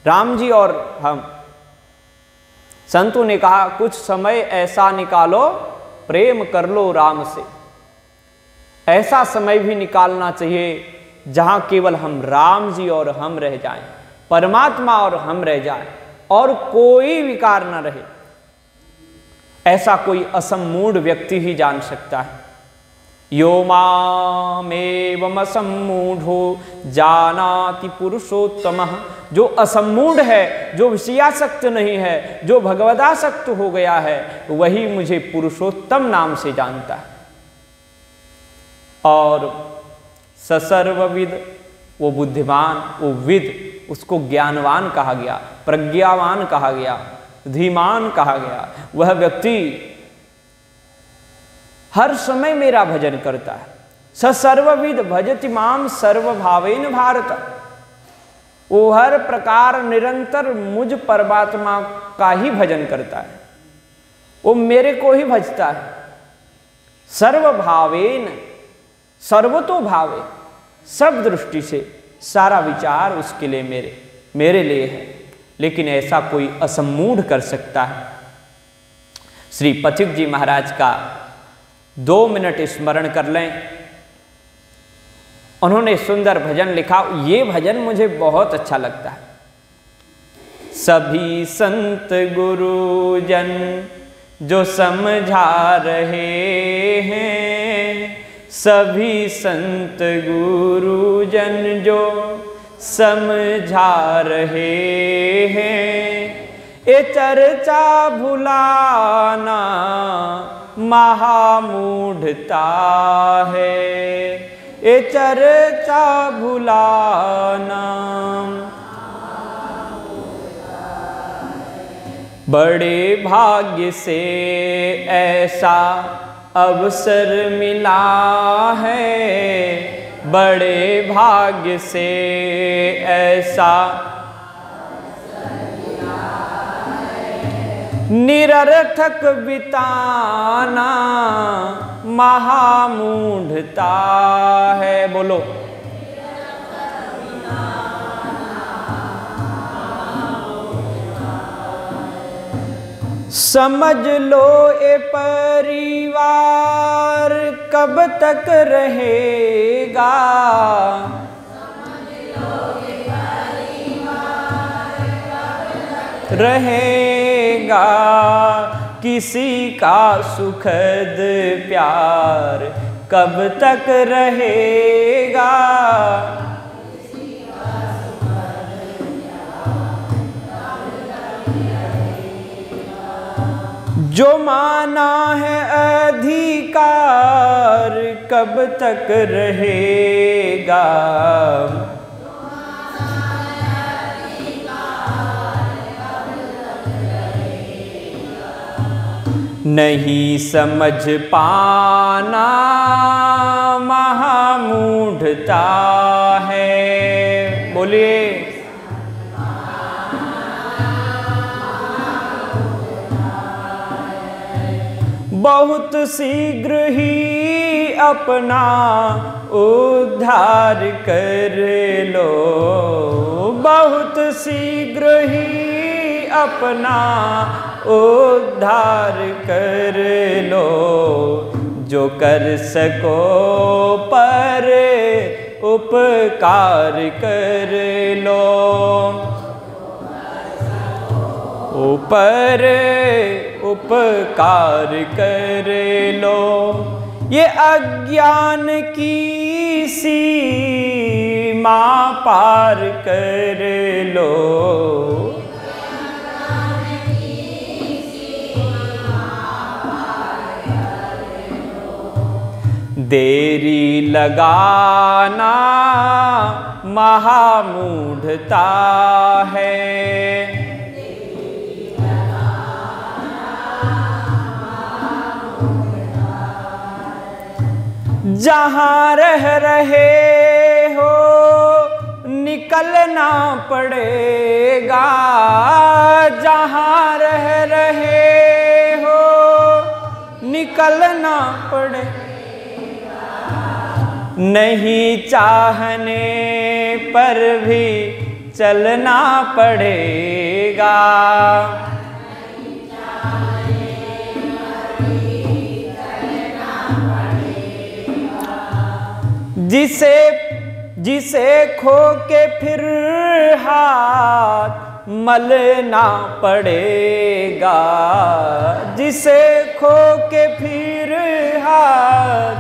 राम जी और हम, संतों ने कहा कुछ समय ऐसा निकालो, प्रेम कर लो राम से। ऐसा समय भी निकालना चाहिए जहां केवल हम राम जी और हम रह जाएं, परमात्मा और हम रह जाएं, और कोई विकार न रहे। ऐसा कोई असम्मूढ़ व्यक्ति ही जान सकता है। यो मामेवम असम्मूढ़ो जानाति पुरुषोत्तमः। जो असम्मूढ़ है, जो विषयासक्त नहीं है, जो भगवदासक्त हो गया है, वही मुझे पुरुषोत्तम नाम से जानता है। और ससर्वविद, वो बुद्धिमान, वो विद, उसको ज्ञानवान कहा गया, प्रज्ञावान कहा गया, धीमान कहा गया। वह व्यक्ति हर समय मेरा भजन करता है। स सर्वविद भजति माम सर्वभावेन भारत। वो हर प्रकार निरंतर मुझ परमात्मा का ही भजन करता है, वो मेरे को ही भजता है। सर्वभावेन, सर्वतो भावे, सब दृष्टि से सारा विचार उसके लिए मेरे लिए है। लेकिन ऐसा कोई असम्मूढ़ कर सकता है? श्री पथिक जी महाराज का 2 मिनट स्मरण कर लें। उन्होंने सुंदर भजन लिखा, ये भजन मुझे बहुत अच्छा लगता है। सभी संत गुरुजन जो समझा रहे हैं, सभी संत गुरुजन जो समझा रहे हैं, ये चर्चा भुलाना महामूढ़ता है, ये चर्चा भुलाना। बड़े भाग्य से ऐसा अवसर मिला है, बड़े भाग्य से ऐसा निरर्थक बिताना महामूढ़ता है। बोलो, समझ लो ये परिवार कब तक रहेगा, रहेगा किसी का सुखद प्यार कब तक रहेगा, जो माना है अधिकार कब तक रहेगा, नहीं समझ पाना महामूढ़ता है। बोलिए, बहुत शीघ्र ही अपना उद्धार कर लो, बहुत शीघ्र ही अपना उद्धार कर लो, जो कर सको पर उपकार कर लो, ऊपर उपकार कर लो, ये अज्ञान की सीमा पार कर लो, देरी लगाना महामूढ़ता है, जहाँ रह रहे हो निकलना पड़ेगा, जहाँ रह रहे हो निकलना पड़ेगा, नहीं चाहने पर भी चलना पड़ेगा, जिसे खो के फिर हाथ मलना पड़ेगा, जिसे खो के फिर हाथ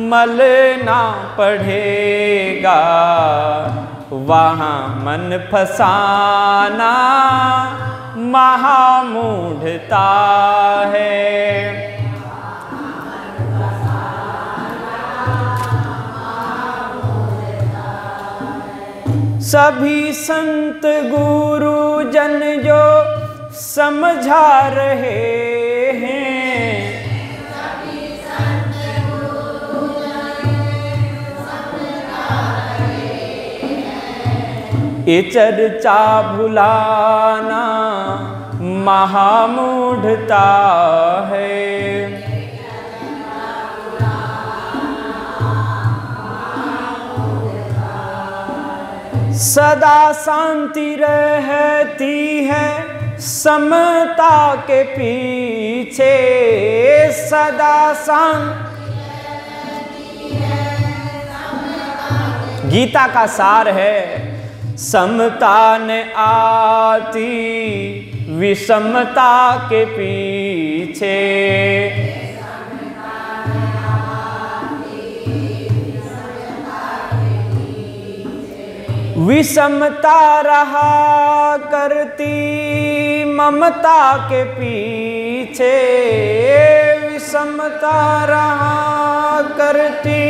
मलना पड़ेगा, वहाँ मन फसाना महामूढ़ता है। सभी संत गुरु जन जो समझा रहे हैं, सभी संत गुरु जन समझा रहे हैं। ये चर्चा भुलाना महामूढ़ता है। सदा शांति रहती है समता के पीछे, सदा शांति रहती है समता के। गीता का सार है, समता न आती विषमता के पीछे। विषमता रहा करती ममता के पीछे, विषमता रहा करती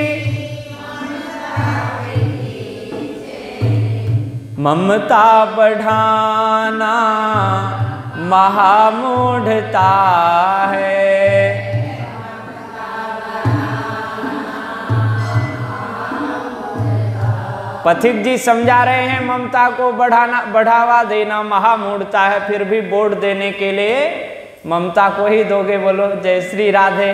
ममता बढ़ाना महामूढ़ता है। पथिक जी समझा रहे हैं ममता को बढ़ावा देना महामूढ़ता है, फिर भी वोट देने के लिए ममता को ही दोगे। बोलो जय श्री राधे।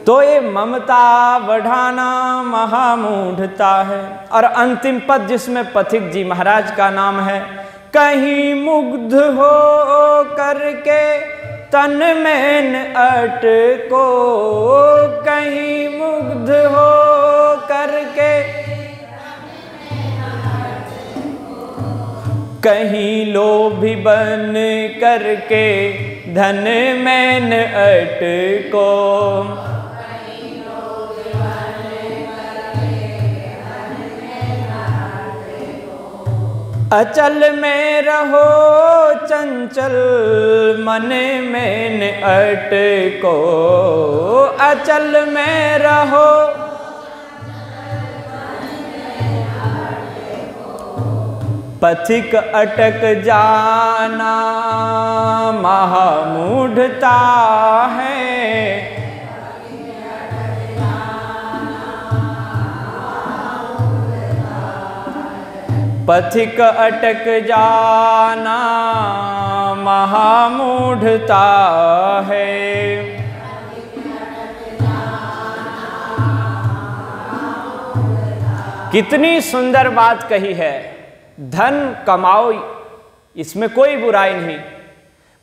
तो ये ममता बढ़ाना महामूढ़ता है। और अंतिम पद जिसमें पथिक जी महाराज का नाम है, कहीं मुग्ध हो करके तन में न अटको, कहीं मुग्ध हो करके कहीं लोभी बन करके धन में न अटको। अचल में रहो चंचल मन में न अटको, अचल में रहो पथिक अटक जाना महामूढ़ता है। पथिक अटक जाना महामूढ़ता है। कितनी सुंदर बात कही है। धन कमाओ, इसमें कोई बुराई नहीं,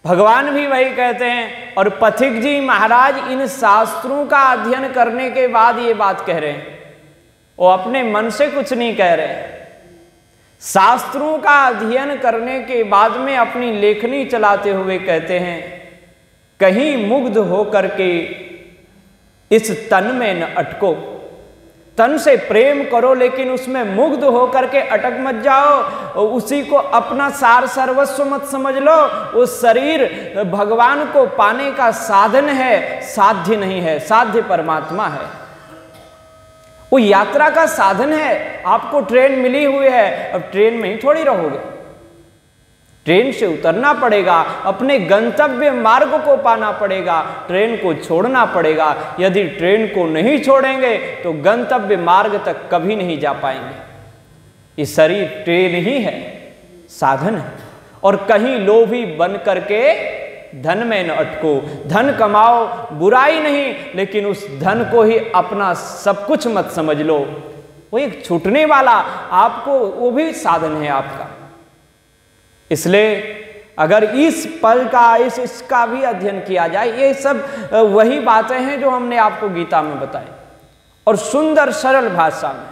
भगवान भी वही कहते हैं। और पथिक जी महाराज इन शास्त्रों का अध्ययन करने के बाद ये बात कह रहे हैं, वो अपने मन से कुछ नहीं कह रहे। शास्त्रों का अध्ययन करने के बाद में अपनी लेखनी चलाते हुए कहते हैं, कहीं मुग्ध होकर के इस तन में न अटको। तन से प्रेम करो लेकिन उसमें मुग्ध होकर के अटक मत जाओ, उसी को अपना सार सर्वस्व मत समझ लो। वो शरीर भगवान को पाने का साधन है, साध्य नहीं है। साध्य परमात्मा है, वो यात्रा का साधन है। आपको ट्रेन मिली हुई है, अब ट्रेन में ही थोड़ी रहोगे, ट्रेन से उतरना पड़ेगा, अपने गंतव्य मार्ग को पाना पड़ेगा, ट्रेन को छोड़ना पड़ेगा। यदि ट्रेन को नहीं छोड़ेंगे तो गंतव्य मार्ग तक कभी नहीं जा पाएंगे। ये शरीर ट्रेन ही है, साधन है। और कहीं लोभी बन करके धन में न अटको। धन कमाओ, बुराई नहीं, लेकिन उस धन को ही अपना सब कुछ मत समझ लो। वो एक छूटने वाला आपको, वो भी साधन है आपका। इसलिए अगर इस पल का इसका भी अध्ययन किया जाए, ये सब वही बातें हैं जो हमने आपको गीता में बताई, और सुंदर सरल भाषा में।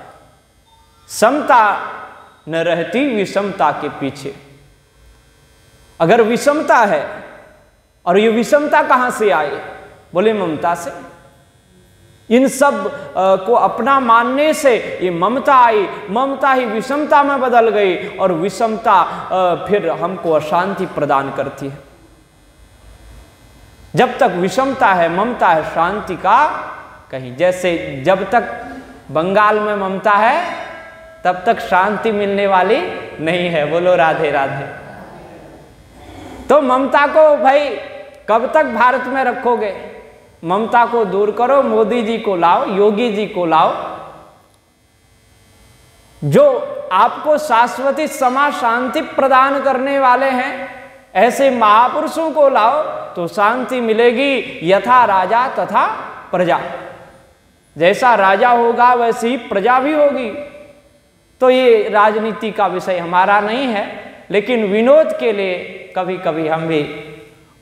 समता न रहती विषमता के पीछे। अगर विषमता है, और ये विषमता कहां से आई? बोले ममता से। इन सब को अपना मानने से ये ममता आई, ममता ही विषमता में बदल गई, और विषमता फिर हमको अशांति प्रदान करती है। जब तक विषमता है, ममता है, शांति का कहीं। जैसे जब तक बंगाल में ममता है, तब तक शांति मिलने वाली नहीं है। बोलो राधे राधे। तो ममता को भाई कब तक भारत में रखोगे? ममता को दूर करो, मोदी जी को लाओ, योगी जी को लाओ, जो आपको शाश्वती समा शांति प्रदान करने वाले हैं। ऐसे महापुरुषों को लाओ तो शांति मिलेगी। यथा राजा तथा प्रजा, जैसा राजा होगा वैसी ही प्रजा भी होगी। तो ये राजनीति का विषय हमारा नहीं है, लेकिन विनोद के लिए कभी कभी हम भी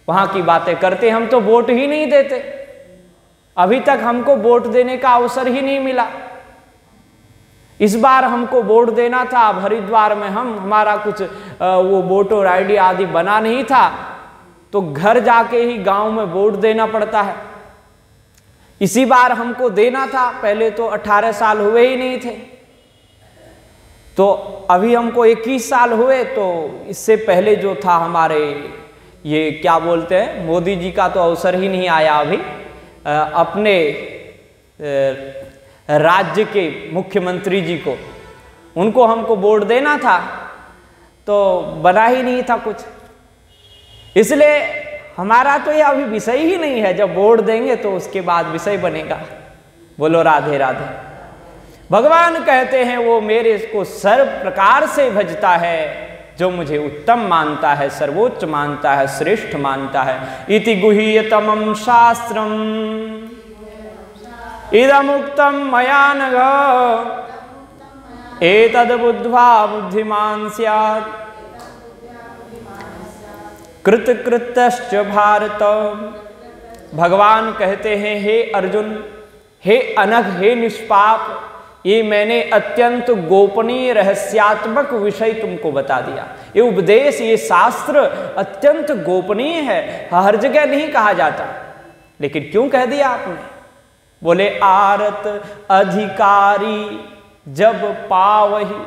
वहां की बातें करते। हम तो वोट ही नहीं देते, अभी तक हमको वोट देने का अवसर ही नहीं मिला। इस बार हमको वोट देना था, अब हरिद्वार में हमारा कुछ वो वोटर आईडी आदि बना नहीं था, तो घर जाके ही गांव में वोट देना पड़ता है। इसी बार हमको देना था, पहले तो 18 साल हुए ही नहीं थे, तो अभी हमको 21 साल हुए। तो इससे पहले जो था हमारे ये क्या बोलते हैं, मोदी जी का तो अवसर ही नहीं आया अभी। अपने राज्य के मुख्यमंत्री जी को, उनको हमको वोट देना था, तो बना ही नहीं था कुछ। इसलिए हमारा तो यह अभी विषय ही नहीं है। जब वोट देंगे तो उसके बाद विषय बनेगा। बोलो राधे राधे। भगवान कहते हैं वो मेरे को सर्व प्रकार से भजता है, जो मुझे उत्तम मानता है, सर्वोच्च मानता है, श्रेष्ठ मानता है। इति गुह्यतमं शास्त्रम इदमुक्तम मया नघ एतद् बुद्ध्वा बुद्धिमान् स्यात् कृतकृत्यश्च भारत। भगवान कहते हैं हे अर्जुन, हे अनघ, हे निष्पाप, ये मैंने अत्यंत गोपनीय रहस्यात्मक विषय तुमको बता दिया। ये उपदेश, ये शास्त्र अत्यंत गोपनीय है, हर जगह नहीं कहा जाता। लेकिन क्यों कह दिया आपने? बोले आरत अधिकारी जब पावही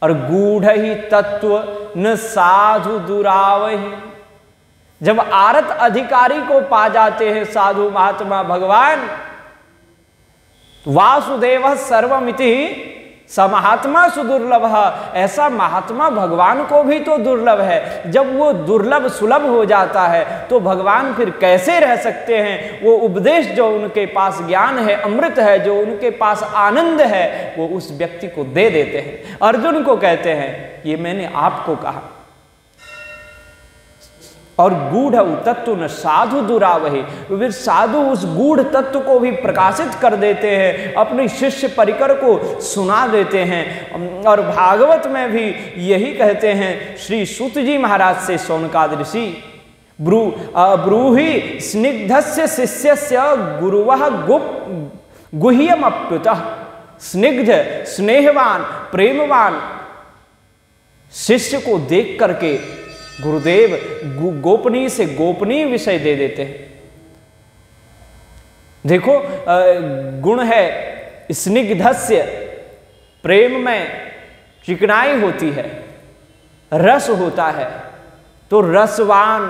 और गूढ़ ही तत्व न साधु दुरावही। जब आरत अधिकारी को पा जाते हैं साधु महात्मा भगवान, वासुदेव सर्वमिति स महात्मा सुदुर्लभ। ऐसा महात्मा भगवान को भी तो दुर्लभ है। जब वो दुर्लभ सुलभ हो जाता है तो भगवान फिर कैसे रह सकते हैं? वो उपदेश जो उनके पास ज्ञान है, अमृत है, जो उनके पास आनंद है, वो उस व्यक्ति को दे देते हैं। अर्जुन को कहते हैं ये मैंने आपको कहा। और गूढ़ तत्व न साधु दुरावही, फिर साधु उस गूढ़ तत्व को भी प्रकाशित कर देते हैं, अपने शिष्य परिकर को सुना देते हैं। और भागवत में भी यही कहते हैं श्री सूत जी महाराज से शौनकाद ऋषि, ब्रूहि स्निग्धस्य शिष्यस्य गुरुवः गुह्यमप्युतः। स्निग्ध, स्नेहवान, प्रेमवान शिष्य को देख करके गुरुदेव गोपनीय से गोपनीय विषय दे देते हैं। देखो गुण है स्निग्धस्य, प्रेम में चिकनाई होती है, रस होता है, तो रसवान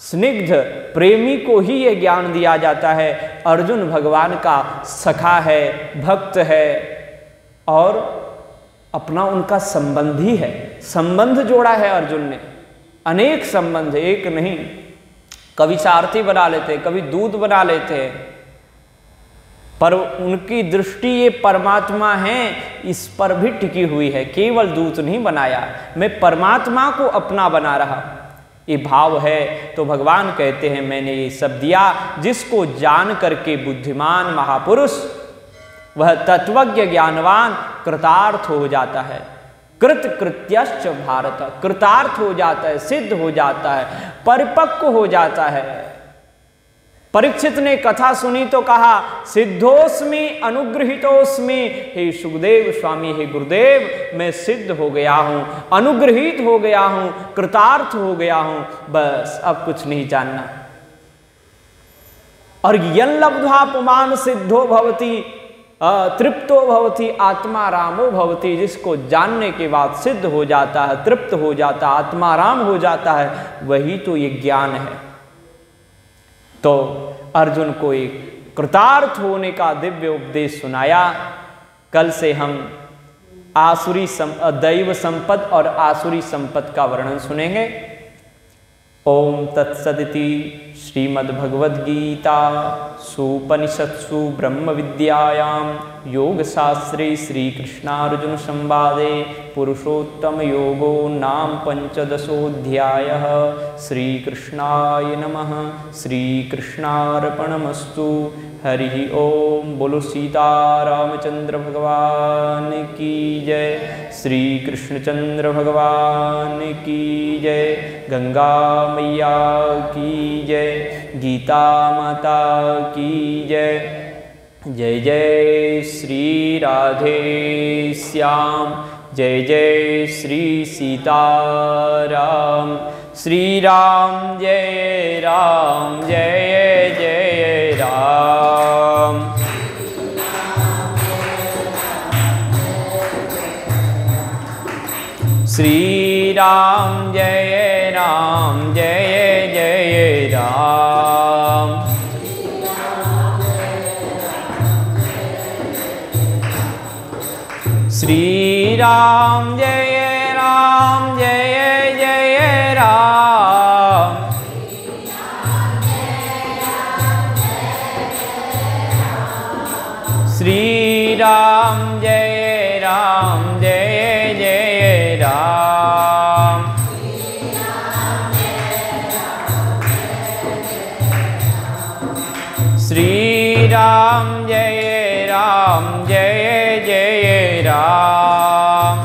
स्निग्ध प्रेमी को ही यह ज्ञान दिया जाता है। अर्जुन भगवान का सखा है, भक्त है और अपना उनका संबंधी है। संबंध जोड़ा है अर्जुन ने, अनेक संबंध, एक नहीं। कभी सारथी बना लेते, कभी दूत बना लेते हैं, पर उनकी दृष्टि ये परमात्मा है इस पर भी टिकी हुई है। केवल दूत नहीं बनाया, मैं परमात्मा को अपना बना रहा, ये भाव है। तो भगवान कहते हैं मैंने ये सब दिया, जिसको जान करके बुद्धिमान महापुरुष, वह तत्वज्ञ ज्ञानवान कृतार्थ हो जाता है। कृत कृत्यश्च भारत, कृतार्थ हो जाता है, सिद्ध हो जाता है, परिपक्व हो जाता है। परीक्षित ने कथा सुनी तो कहा सिद्धोस्मि अनुगृहीतोस्मि। हे सुखदेव स्वामी, हे गुरुदेव, मैं सिद्ध हो गया हूं, अनुगृहीत हो गया हूं, कृतार्थ हो गया हूं, बस अब कुछ नहीं जानना। और यन लब्ध्वा पुमान सिद्धो भवति तृप्तो भवति आत्मा रामो भवति। जिसको जानने के बाद सिद्ध हो जाता है, तृप्त हो जाता है, आत्मा राम हो जाता है, वही तो ये ज्ञान है। तो अर्जुन को एक कृतार्थ होने का दिव्य उपदेश सुनाया। कल से हम दैव संपद और आसुरी संपद का वर्णन सुनेंगे। ओम तत्सदिति श्रीमद्भगवद्गीता सुपनिषत्सु ब्रह्म विद्यायां योगशास्त्रे श्रीकृष्णार्जुन संवादे पुरुषोत्तम योगो नाम पंचदशोऽध्यायः। श्रीकृष्णाय नमः। श्रीकृष्णार्पणमस्तु। हरि ओम। बोलो सीतारामचंद्र भगवान की जय। श्री कृष्णचंद्र भगवान की जय। गंगा मैया की जय। गीता माता की जय। जय जय श्री राधे श्याम। जय जय श्री सीताराम। श्री राम जय राम जय जय राम। श्री राम जय राम जय जय राम। श्री राम जय राम जय जय राम। श्री राम जय राम जय जय राम। श्री राम जय राम जय जय राम।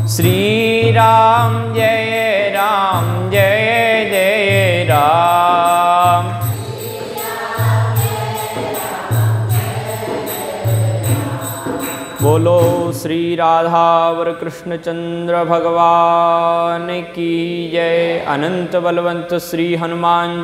श्री राम जय राम जय जय राम। बोलो श्री राधावर कृष्णचंद्र भगवान की जय। अनंत बलवंत श्री हनुमान